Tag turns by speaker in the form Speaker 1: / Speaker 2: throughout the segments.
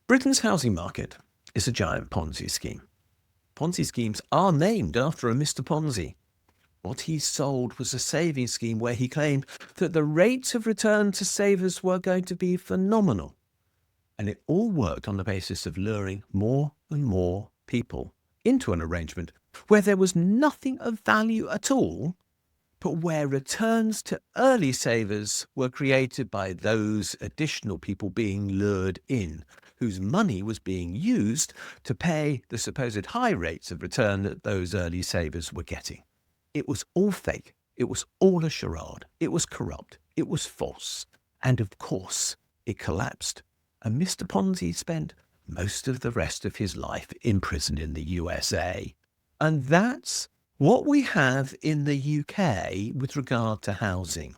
Speaker 1: Britain's housing market is a giant Ponzi scheme. Ponzi schemes are named after a Mr. Ponzi. What he sold was a savings scheme where he claimed that the rates of return to savers were going to be phenomenal. And it all worked on the basis of luring more and more people into an arrangement where there was nothing of value at all, but where returns to early savers were created by those additional people being lured in, whose money was being used to pay the supposed high rates of return that those early savers were getting. It was all fake. It was all a charade. It was corrupt. It was false. And of course, it collapsed. And Mr. Ponzi spent most of the rest of his life in prison in the USA. And that's what we have in the UK with regard to housing.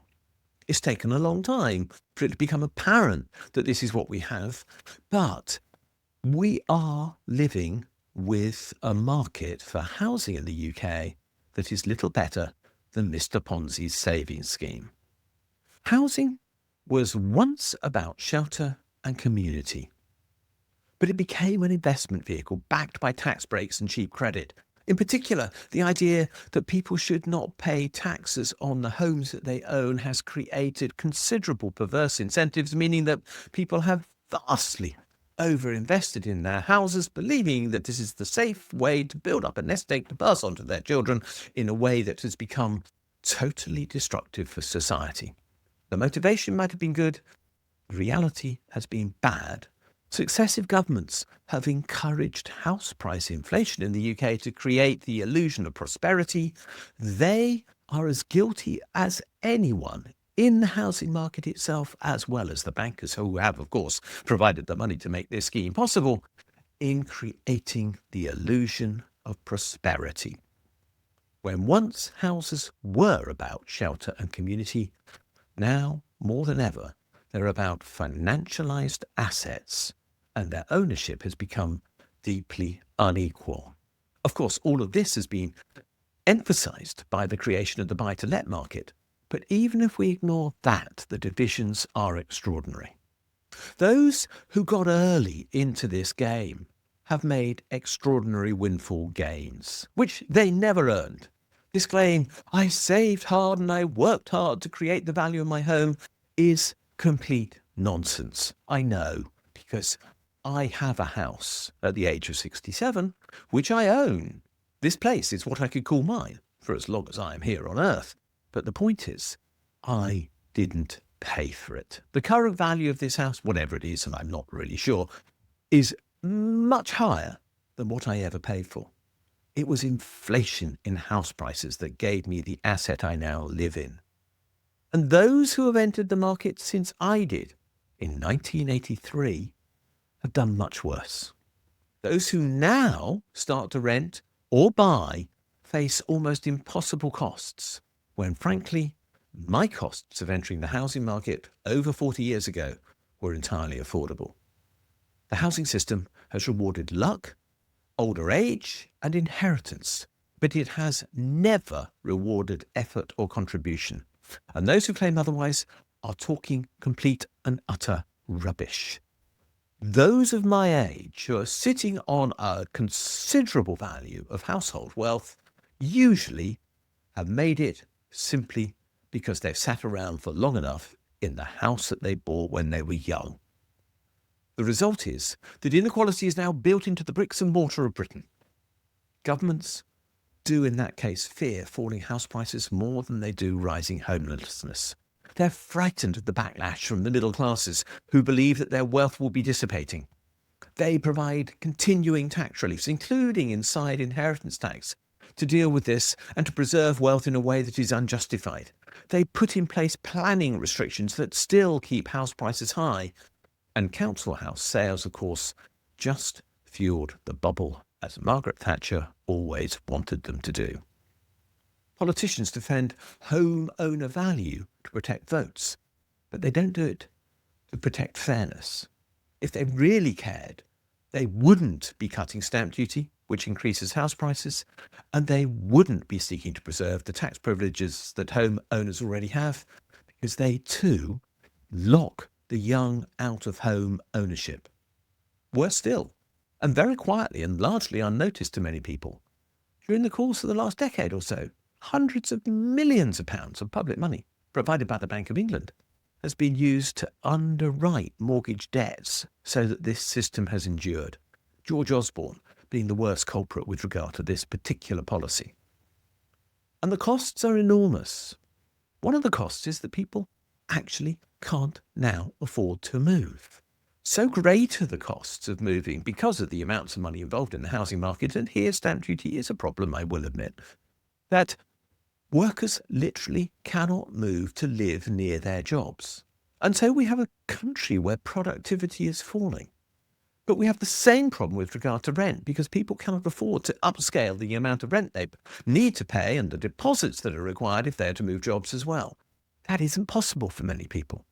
Speaker 1: It's taken a long time for it to become apparent that this is what we have, but we are living with a market for housing in the UK that is little better than Mr. Ponzi's savings scheme. Housing was once about shelter and community, but it became an investment vehicle backed by tax breaks and cheap credit. In particular, the idea that people should not pay taxes on the homes that they own has created considerable perverse incentives, meaning that people have vastly overinvested in their houses, believing that this is the safe way to build up a nest egg to pass on to their children in a way that has become totally destructive for society. The motivation might have been good, the reality has been bad. Successive governments have encouraged house price inflation in the UK to create the illusion of prosperity. They are as guilty as anyone in the housing market itself, as well as the bankers who have, of course, provided the money to make this scheme possible, in creating the illusion of prosperity. When once houses were about shelter and community, now more than ever, they're about financialized assets, and their ownership has become deeply unequal. Of course, all of this has been emphasized by the creation of the buy-to-let market. But even if we ignore that, the divisions are extraordinary. Those who got early into this game have made extraordinary windfall gains, which they never earned. This claim, I saved hard and I worked hard to create the value of my home, is complete nonsense. I know, because I have a house at the age of 67, which I own. This place is what I could call mine for as long as I am here on Earth. But the point is, I didn't pay for it. The current value of this house, whatever it is, and I'm not really sure, is much higher than what I ever paid for. It was inflation in house prices that gave me the asset I now live in. And those who have entered the market since I did in 1983 have done much worse. Those who now start to rent or buy face almost impossible costs, when frankly, my costs of entering the housing market over 40 years ago were entirely affordable. The housing system has rewarded luck, older age, and inheritance, but it has never rewarded effort or contribution. And those who claim otherwise are talking complete and utter rubbish. Those of my age who are sitting on a considerable value of household wealth usually have made it simply because they've sat around for long enough in the house that they bought when they were young. The result is that inequality is now built into the bricks and mortar of Britain. Governments do in that case fear falling house prices more than they do rising homelessness. They're frightened of the backlash from the middle classes who believe that their wealth will be dissipating. They provide continuing tax reliefs, including inside inheritance tax, to deal with this and to preserve wealth in a way that is unjustified. They put in place planning restrictions that still keep house prices high. And council house sales, of course, just fueled the bubble, as Margaret Thatcher always wanted them to do. Politicians defend home owner value to protect votes, but they don't do it to protect fairness. If they really cared, they wouldn't be cutting stamp duty, which increases house prices, and they wouldn't be seeking to preserve the tax privileges that home owners already have, because they too lock the young out of home ownership. Worse still, and very quietly and largely unnoticed to many people, during the course of the last decade or so, hundreds of millions of pounds of public money provided by the Bank of England has been used to underwrite mortgage debts so that this system has endured. George Osborne being the worst culprit with regard to this particular policy. And the costs are enormous. One of the costs is that people actually can't now afford to move. So great are the costs of moving because of the amounts of money involved in the housing market, and here stamp duty is a problem, I will admit, that workers literally cannot move to live near their jobs. And so we have a country where productivity is falling. But we have the same problem with regard to rent because people cannot afford to upscale the amount of rent they need to pay and the deposits that are required if they are to move jobs as well. That isn't possible for many people.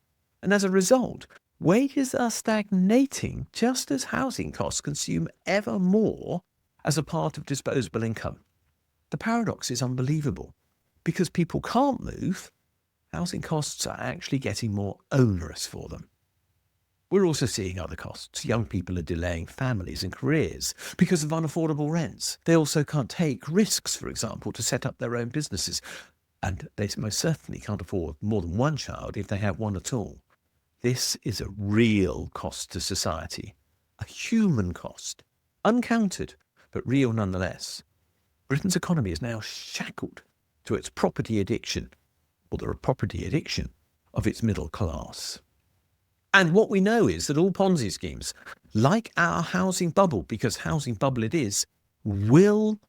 Speaker 1: And as a result, wages are stagnating just as housing costs consume ever more as a part of disposable income. The paradox is unbelievable. Because people can't move, housing costs are actually getting more onerous for them. We're also seeing other costs. Young people are delaying families and careers because of unaffordable rents. They also can't take risks, for example, to set up their own businesses. And they most certainly can't afford more than one child if they have one at all. This is a real cost to society, a human cost, uncounted, but real nonetheless. Britain's economy is now shackled to its property addiction, or the property addiction of its middle class. And what we know is that all Ponzi schemes, like our housing bubble, because housing bubble it is, will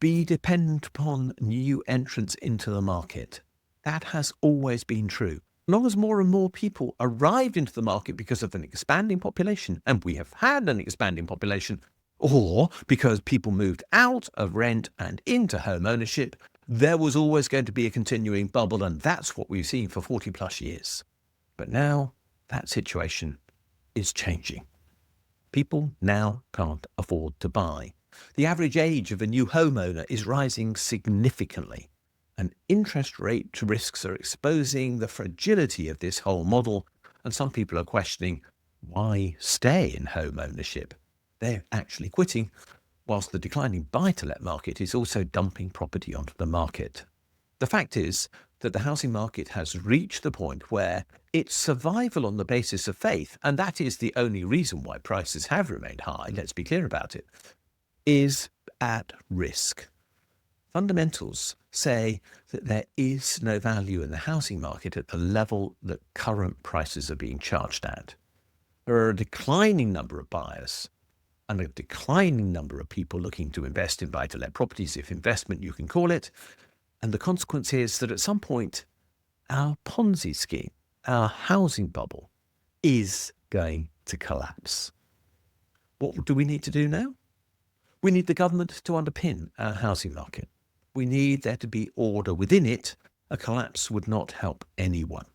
Speaker 1: be dependent upon new entrants into the market. That has always been true. As long as more and more people arrived into the market because of an expanding population, and we have had an expanding population, or because people moved out of rent and into home ownership, there was always going to be a continuing bubble, and that's what we've seen for 40 plus years. But now that situation is changing. People now can't afford to buy. The average age of a new homeowner is rising significantly, and interest rate risks are exposing the fragility of this whole model, and some people are questioning why stay in home ownership. They're actually quitting, whilst the declining buy-to-let market is also dumping property onto the market. The fact is that the housing market has reached the point where its survival on the basis of faith, and that is the only reason why prices have remained high, let's be clear about it, is at risk. Fundamentals say that there is no value in the housing market at the level that current prices are being charged at. There are a declining number of buyers and a declining number of people looking to invest in buy-to-let properties, if investment you can call it. And the consequence is that at some point, our Ponzi scheme, our housing bubble, is going to collapse. What do we need to do now? We need the government to underpin our housing market. We need there to be order within it. A collapse would not help anyone.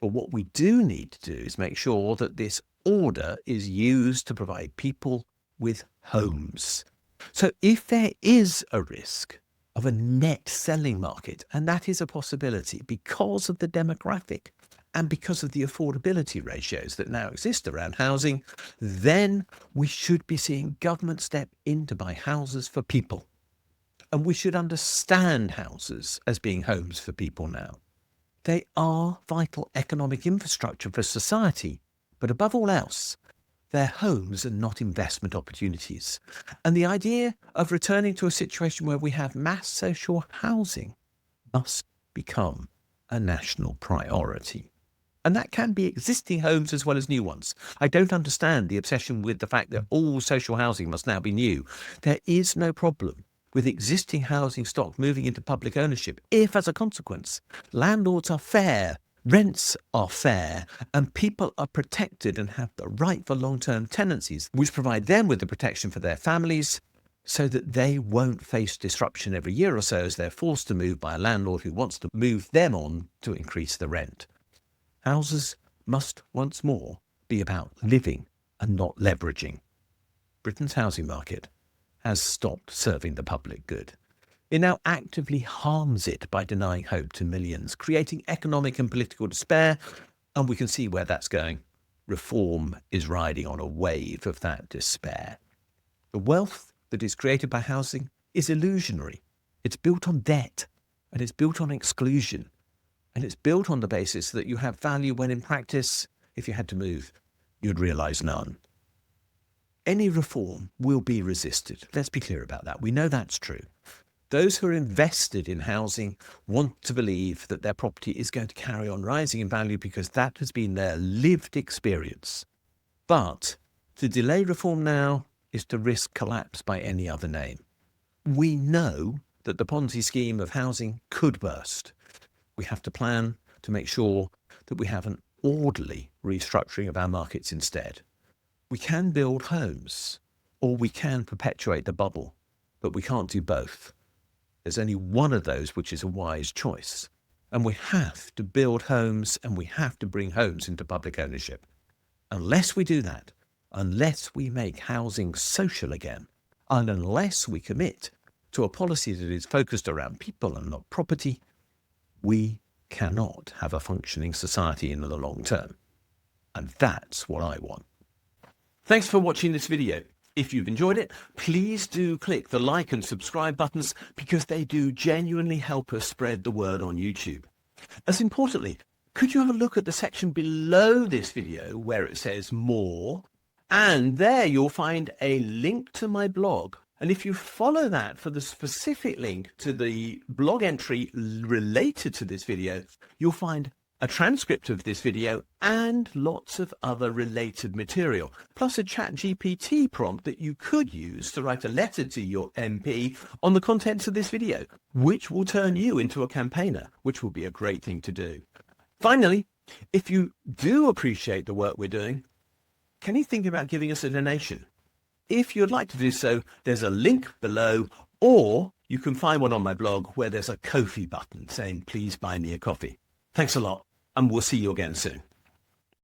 Speaker 1: But what we do need to do is make sure that this order is used to provide people with homes. So if there is a risk of a net selling market, and that is a possibility because of the demographic and because of the affordability ratios that now exist around housing, then we should be seeing government step in to buy houses for people. And we should understand houses as being homes for people now. They are vital economic infrastructure for society, but above all else, they're homes and not investment opportunities. And the idea of returning to a situation where we have mass social housing must become a national priority. And that can be existing homes as well as new ones. I don't understand the obsession with the fact that all social housing must now be new. There is no problem with existing housing stock moving into public ownership if, as a consequence, landlords are fair, rents are fair, and people are protected and have the right for long-term tenancies, which provide them with the protection for their families so that they won't face disruption every year or so as they're forced to move by a landlord who wants to move them on to increase the rent. Houses must once more be about living and not leveraging. Britain's housing market has stopped serving the public good. It now actively harms it by denying hope to millions, creating economic and political despair, and we can see where that's going. reform is riding on a wave of that despair. The wealth that is created by housing is illusionary. It's built on debt, and it's built on exclusion, and it's built on the basis that you have value when in practice, if you had to move, you'd realize none. Any reform will be resisted. Let's be clear about that. We know that's true. Those who are invested in housing want to believe that their property is going to carry on rising in value because that has been their lived experience. But to delay reform now is to risk collapse by any other name. We know that the Ponzi scheme of housing could burst. We have to plan to make sure that we have an orderly restructuring of our markets instead. We can build homes, or we can perpetuate the bubble, but we can't do both. There's only one of those which is a wise choice. And we have to build homes, and we have to bring homes into public ownership. Unless we do that, unless we make housing social again, and unless we commit to a policy that is focused around people and not property, we cannot have a functioning society in the long term. And that's what I want. Thanks for watching this video. If you've enjoyed it, please do click the like and subscribe buttons because they do genuinely help us spread the word on YouTube. As importantly, could you have a look at the section below this video where it says more? And there you'll find a link to my blog. And if you follow that for the specific link to the blog entry related to this video, you'll find a transcript of this video and lots of other related material, plus a ChatGPT prompt that you could use to write a letter to your MP on the contents of this video, which will turn you into a campaigner, which will be a great thing to do. Finally, if you do appreciate the work we're doing, can you think about giving us a donation? If you'd like to do so, there's a link below, or you can find one on my blog where there's a Ko-fi button saying, please buy me a coffee. Thanks a lot, and we'll see you again soon.